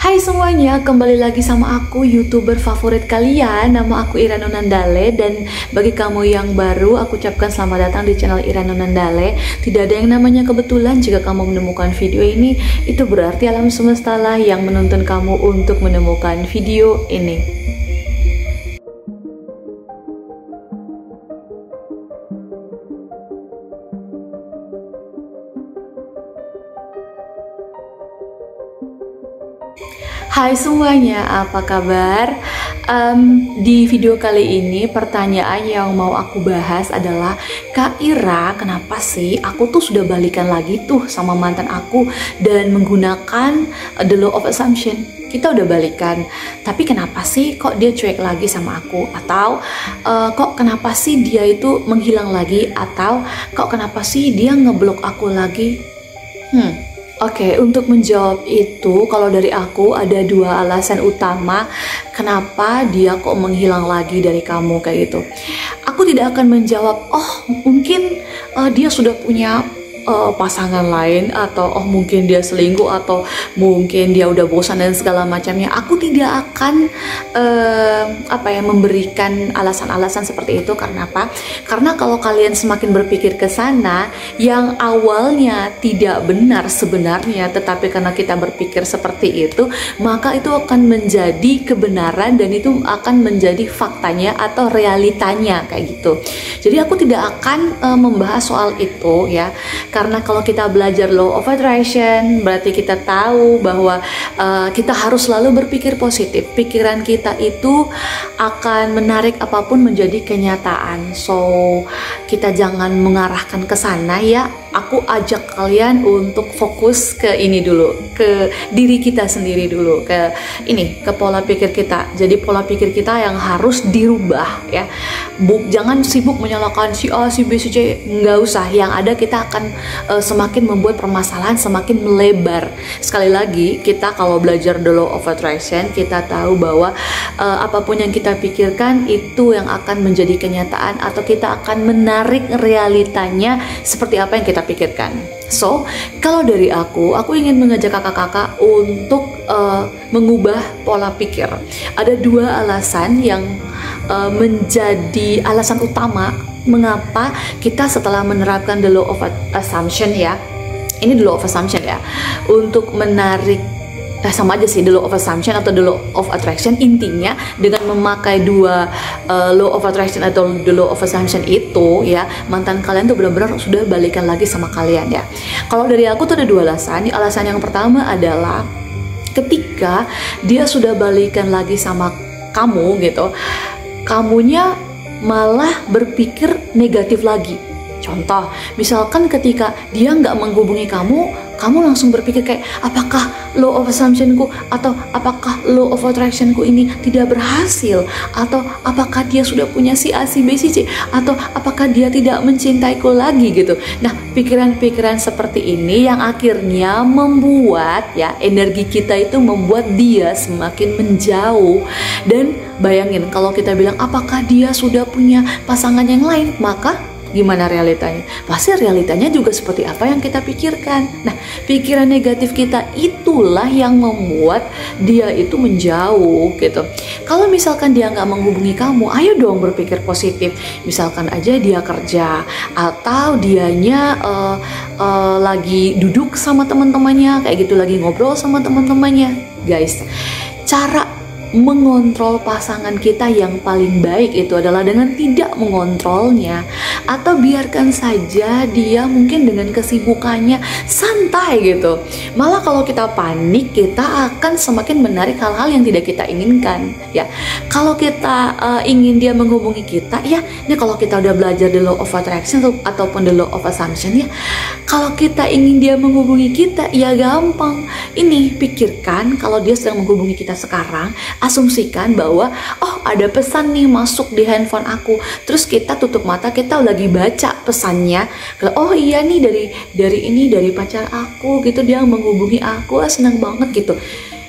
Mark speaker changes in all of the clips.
Speaker 1: Hai semuanya, kembali lagi sama aku, YouTuber favorit kalian. Nama aku Irano Nandale. Dan bagi kamu yang baru, aku ucapkan selamat datang di channel Irano Nandale. Tidak ada yang namanya kebetulan. Jika kamu menemukan video ini, itu berarti alam semesta lah yang menuntun kamu untuk menemukan video ini. Hai semuanya, apa kabar? Di video kali ini pertanyaan yang mau aku bahas adalah, Kak Ira, kenapa sih aku tuh sudah balikan lagi tuh sama mantan aku dan menggunakan the law of assumption? Kita udah balikan, tapi kenapa sih kok dia cuek lagi sama aku? Atau kok kenapa sih dia itu menghilang lagi? Atau kok kenapa sih dia ngeblok aku lagi? Oke, untuk menjawab itu, kalau dari aku ada dua alasan utama kenapa dia kok menghilang lagi dari kamu kayak gitu. Aku tidak akan menjawab, oh mungkin dia sudah punya pasangan lain, atau oh mungkin dia selingkuh, atau mungkin dia udah bosan dan segala macamnya. Aku tidak akan memberikan alasan-alasan seperti itu. Karena apa? Karena kalau kalian semakin berpikir ke sana, yang awalnya tidak benar sebenarnya, tetapi karena kita berpikir seperti itu, maka itu akan menjadi kebenaran dan itu akan menjadi faktanya atau realitanya kayak gitu. Jadi aku tidak akan membahas soal itu ya. Karena kalau kita belajar law of attraction, berarti kita tahu bahwa kita harus selalu berpikir positif. Pikiran kita itu akan menarik apapun menjadi kenyataan. So, kita jangan mengarahkan ke sana ya. Aku ajak kalian untuk fokus ke ini dulu, ke diri kita sendiri dulu, ke pola pikir kita. Jadi pola pikir kita yang harus dirubah ya. Jangan sibuk menyalahkan si A, si B, si C, nggak usah. Yang ada kita akan semakin membuat permasalahan semakin melebar. Sekali lagi, kita kalau belajar the law of attraction, kita tahu bahwa apapun yang kita pikirkan itu yang akan menjadi kenyataan, atau kita akan menarik realitanya seperti apa yang kita pikirkan. So, kalau dari aku ingin mengajak kakak-kakak untuk mengubah pola pikir. Ada dua alasan yang menjadi alasan utama mengapa kita setelah menerapkan the law of assumption ya, ini the law of assumption ya, untuk menarik sama aja sih, the law of assumption atau the law of attraction. Intinya dengan memakai dua law of attraction atau the law of assumption itu ya, mantan kalian tuh benar-benar sudah balikan lagi sama kalian ya. Kalau dari aku tuh ada dua alasan. Alasan yang pertama adalah ketika dia sudah balikan lagi sama kamu gitu, kamunya malah berpikir negatif lagi. Contoh, misalkan ketika dia nggak menghubungi kamu langsung berpikir kayak, apakah law of assumptionku atau apakah law of attractionku ini tidak berhasil, atau apakah dia sudah punya si A, si B, si C, atau apakah dia tidak mencintaiku lagi gitu. Nah, pikiran-pikiran seperti ini yang akhirnya membuat ya, energi kita itu membuat dia semakin menjauh. Dan bayangin kalau kita bilang apakah dia sudah punya pasangan yang lain, maka gimana realitanya? Pasti realitanya juga seperti apa yang kita pikirkan. Nah, pikiran negatif kita itulah yang membuat dia itu menjauh gitu. Kalau misalkan dia nggak menghubungi kamu, ayo dong berpikir positif. Misalkan aja dia kerja, atau dianya lagi duduk sama teman-temannya, kayak gitu, lagi ngobrol sama teman-temannya. Guys, cara mengontrol pasangan kita yang paling baik itu adalah dengan tidak mengontrolnya, atau biarkan saja dia mungkin dengan kesibukannya santai gitu. Malah kalau kita panik, kita akan semakin menarik hal-hal yang tidak kita inginkan ya. Kalau kita ingin dia menghubungi kita ya, ini kalau kita udah belajar the law of attraction ataupun the law of assumption ya, kalau kita ingin dia menghubungi kita ya gampang. Ini pikirkan kalau dia sedang menghubungi kita sekarang, asumsikan bahwa oh ada pesan nih masuk di handphone aku, terus kita tutup mata, kita lagi baca pesannya, oh iya nih dari pacar aku gitu, dia menghubungi aku, senang banget gitu.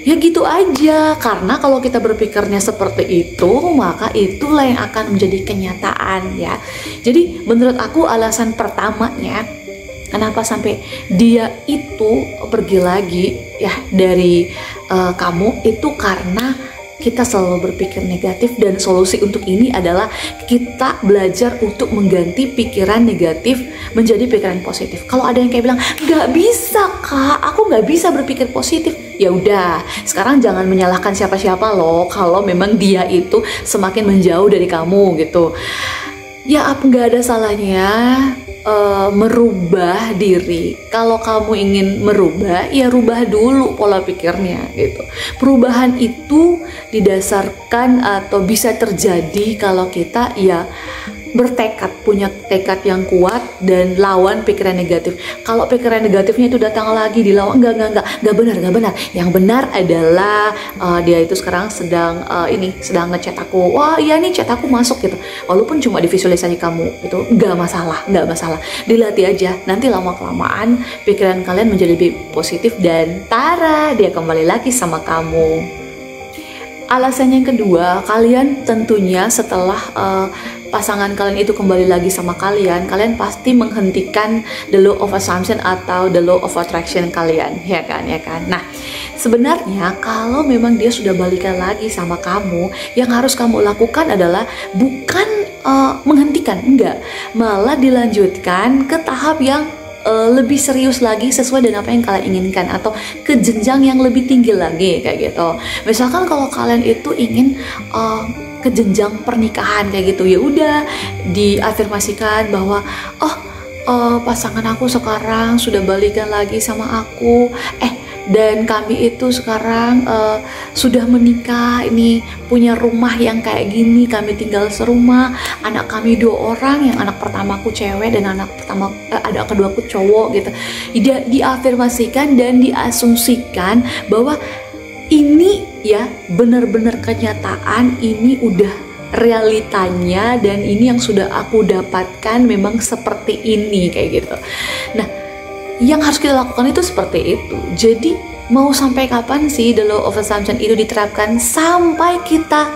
Speaker 1: Ya gitu aja, karena kalau kita berpikirnya seperti itu, maka itulah yang akan menjadi kenyataan ya. Jadi menurut aku alasan pertamanya Kenapa sampai dia itu pergi lagi ya dari kamu, itu karena kita selalu berpikir negatif, dan solusi untuk ini adalah kita belajar untuk mengganti pikiran negatif menjadi pikiran positif. Kalau ada yang kayak bilang, nggak bisa kak, aku nggak bisa berpikir positif, ya udah, sekarang jangan menyalahkan siapa-siapa loh kalau memang dia itu semakin menjauh dari kamu gitu. Ya nggak ada salahnya merubah diri. Kalau kamu ingin merubah, ya rubah dulu pola pikirnya gitu. Perubahan itu didasarkan atau bisa terjadi kalau kita ya bertekad, punya tekad yang kuat dan lawan pikiran negatif. Kalau pikiran negatifnya itu datang lagi dilawan, enggak benar. Yang benar adalah dia itu sekarang sedang ngechat aku. Wah iya nih, chat aku masuk gitu. Walaupun cuma divisualisasi kamu itu enggak masalah. Dilatih aja. Nanti lama-kelamaan pikiran kalian menjadi lebih positif dan tara dia kembali lagi sama kamu. Alasan yang kedua, kalian tentunya setelah pasangan kalian itu kembali lagi sama kalian pasti menghentikan the law of assumption atau the law of attraction kalian, ya kan? Nah, sebenarnya kalau memang dia sudah balikan lagi sama kamu, yang harus kamu lakukan adalah bukan menghentikan, enggak, malah dilanjutkan ke tahap yang lebih serius lagi sesuai dengan apa yang kalian inginkan, atau ke jenjang yang lebih tinggi lagi kayak gitu. Misalkan kalau kalian itu ingin ke jenjang pernikahan kayak gitu, ya udah diafirmasikan bahwa pasangan aku sekarang sudah balikan lagi sama aku, dan kami itu sekarang sudah menikah, ini punya rumah yang kayak gini, kami tinggal serumah, anak kami 2 orang, yang anak pertamaku cewek dan anak keduaku cowok gitu. Diafirmasikan dan diasumsikan bahwa ini ya benar-benar kenyataan, ini udah realitanya, dan ini yang sudah aku dapatkan memang seperti ini kayak gitu. Nah, yang harus kita lakukan itu seperti itu. Jadi mau sampai kapan sih the law of assumption itu diterapkan? Sampai kita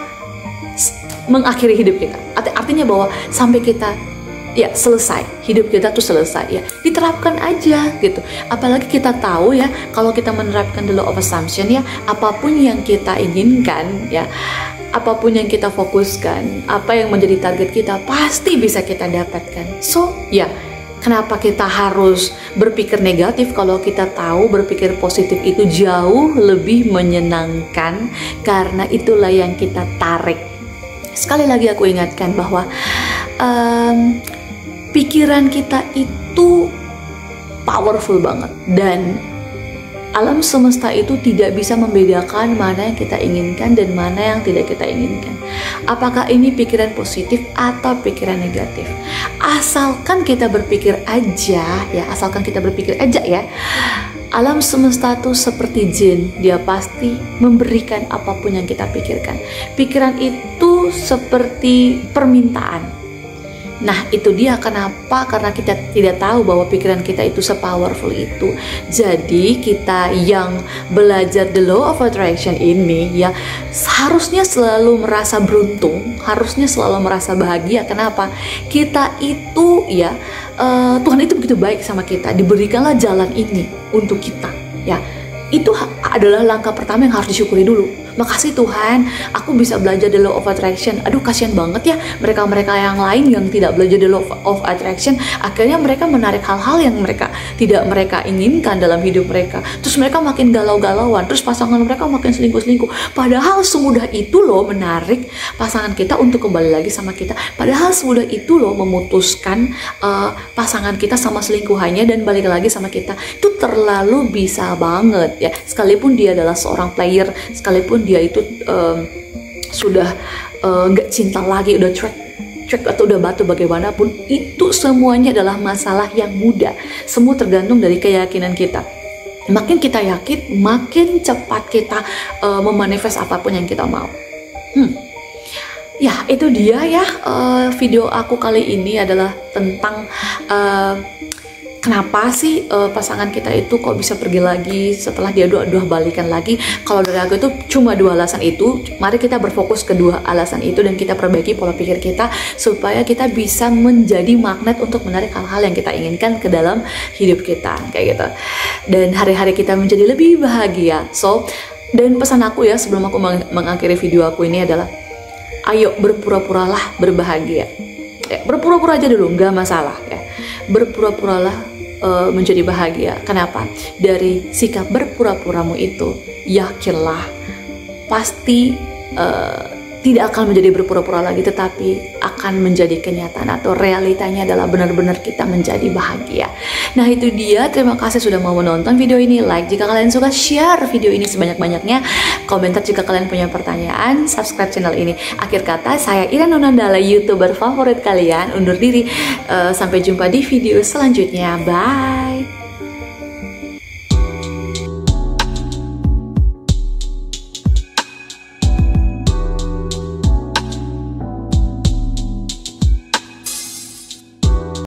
Speaker 1: mengakhiri hidup kita. Artinya bahwa sampai kita ya selesai, hidup kita tuh selesai ya. Diterapkan aja gitu. Apalagi kita tahu ya, kalau kita menerapkan the law of assumption ya, apapun yang kita inginkan ya, apapun yang kita fokuskan, apa yang menjadi target kita pasti bisa kita dapatkan. So ya, kenapa kita harus berpikir negatif kalau kita tahu berpikir positif itu jauh lebih menyenangkan, karena itulah yang kita tarik. Sekali lagi aku ingatkan bahwa pikiran kita itu powerful banget, dan alam semesta itu tidak bisa membedakan mana yang kita inginkan dan mana yang tidak kita inginkan. Apakah ini pikiran positif atau pikiran negatif? Asalkan kita berpikir aja ya. Alam semesta itu seperti jin, dia pasti memberikan apapun yang kita pikirkan. Pikiran itu seperti permintaan. Nah, itu dia kenapa, karena kita tidak tahu bahwa pikiran kita itu sepowerful itu. Jadi kita yang belajar the law of attraction ini ya harusnya selalu merasa beruntung, harusnya selalu merasa bahagia. Kenapa? Kita itu ya Tuhan itu begitu baik sama kita, diberikanlah jalan ini untuk kita ya. Itu adalah langkah pertama yang harus disyukuri dulu. Makasih Tuhan, aku bisa belajar the law of attraction. Aduh, kasihan banget ya mereka-mereka yang lain yang tidak belajar the law of attraction. Akhirnya mereka menarik hal-hal yang tidak mereka inginkan dalam hidup mereka. Terus mereka makin galau-galauan, terus pasangan mereka makin selingkuh-selingkuh. Padahal semudah itu loh menarik pasangan kita untuk kembali lagi sama kita. Padahal semudah itu loh memutuskan pasangan kita sama selingkuhannya dan balik lagi sama kita. Itu terlalu bisa banget ya. Sekalipun dia adalah seorang player, sekalipun dia itu sudah nggak cinta lagi, udah track atau udah batu bagaimanapun, itu semuanya adalah masalah yang mudah. Semua tergantung dari keyakinan kita. Makin kita yakin, makin cepat kita memanifest apapun yang kita mau. Ya, itu dia ya video aku kali ini adalah tentang kenapa sih pasangan kita itu kok bisa pergi lagi setelah dia dua balikan lagi? Kalau dari aku itu cuma 2 alasan itu. Mari kita berfokus ke 2 alasan itu dan kita perbaiki pola pikir kita supaya kita bisa menjadi magnet untuk menarik hal-hal yang kita inginkan ke dalam hidup kita, kayak gitu. Dan hari-hari kita menjadi lebih bahagia. So, dan pesan aku ya sebelum aku mengakhiri video aku ini adalah, ayo berpura-puralah berbahagia. Ya, berpura-pura aja dulu, nggak masalah ya. Berpura-puralah menjadi bahagia. Kenapa? Dari sikap berpura-puramu itu, yakinlah pasti tidak akan menjadi berpura-pura lagi, tetapi akan menjadi kenyataan atau realitanya adalah benar-benar kita menjadi bahagia. Nah itu dia, terima kasih sudah mau menonton video ini. Like jika kalian suka, share video ini sebanyak-banyaknya, komentar jika kalian punya pertanyaan, subscribe channel ini. Akhir kata, saya Ira Nonandala, YouTuber favorit kalian, undur diri. Sampai jumpa di video selanjutnya. Bye.